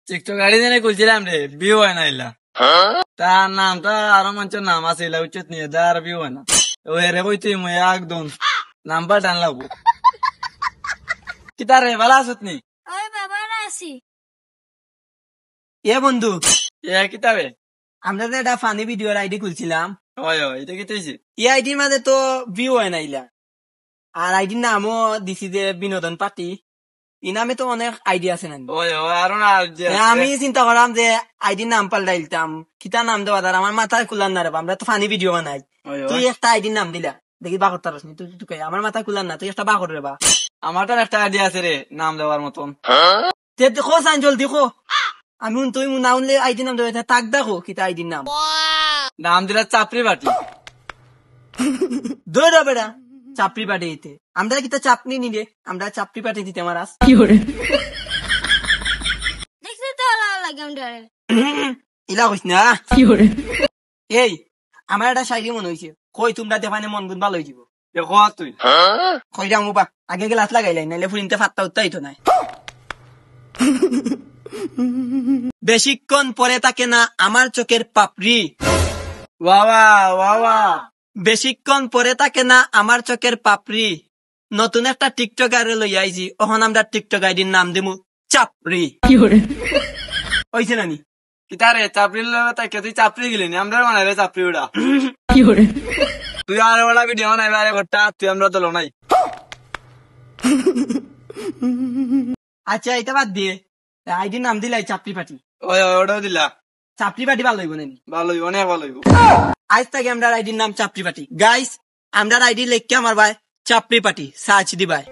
TikTok গাড়ি দিনে খুলছিলাম রে, বিয়ে হয় না ইলা। তার নামটা আরো মানুষের নাম আছে, ইলা উচিত নিয়ে আর বিয়ে হয় না। ওই রে বই তুই মই একদম নাম্বার টান লাগবো। কিতা রে, ভালো আছত নি? ওই বাবা আছি। এ বন্ধু, কিতা রে? আমরা তো একটা ফানি ভিডিওর আইডি খুলছিলাম। হয় হয়, এটা কিতা হইছে? এই আইডির মাঝে তো ভিউ হয় না ইলা। আর আইডির নামও দিছি যে বিনোদন পার্টি। এই নামে তো অনেক আইডিয়া আছে না। হয় হয়, আরো না আমি চিন্তা করলাম যে আইডির নাম পাল্টাইতাম, কিতা নাম দেওয়া তার আমার মাথায় খুলার না রে। আমরা তো ফানি ভিডিও বানাই, তুই একটা আইডির নাম দিলা, দেখি বাকর তার তুই আমার মাথায় খুলার না, তুই একটা বাকর রে বা। আমারটার একটা আইডিয়া আছে রে নাম দেওয়ার মতন। দেখো সাইন জলদি দেখো, আমি তুই না উনলে আইডির নাম দেবে তাক দেখো কিতা আইডির নাম। নাম দিলা চাপড়ি বাটি। দৌড়া বেড়া চাপড়ি পাটি দিতে, আমরা কিতা চাপনি নিলে আমরা চাপড়ি পাটি দিতে আমার আস দেখছি তো লাগে আমাদের। ইলা কইস না। এই আমার একটা শায়রি মনে হয়েছে, কই তোমরা দেখানে মন গুণ ভালো হয়ে যাব। দেখো তুই কই যাবো বা আগে গ্লাস লাগাইলাই নাইলে ফুরিনতে ফাত্তা উত্তাই তো নাই। বেশিক্ষণ পরে থাকে না আমার চোখের পাপড়ি, বাবা বাবা। বেশিক্ষণ পরে থাকে না আমার চোখের পাপড়ি। নতুন একটা টিকটক আইডি লই আইছি, ওখানে আমরা টিকটক আইডির নাম দিমু চাপড়ি। হইছে নানি? কিতা রে, চাপড়ি তাই তুই চাপড়ি গেলি নি? আমরা বানাই রে চাপড়ি ওটা। তুই আর ওটা ভিডিও বানাই আরে ঘরটা, তুই আমরা তো নাই। আচ্ছা এটা বাদ দিয়ে আইডির নাম দিলাই চাপড়ি পাটি। ওই ওটাও দিলা, চাপড়ি পাটি ভালো হইব নানি? ভালো হইব, অনেক ভালো হইব। আজ থেকে আমরা আইডির নাম চাপড়ি পাটি। গাইস আমরা আইডি লেখকে আমার ভাই চাপড়ি পাটি সার্চ দিবাই।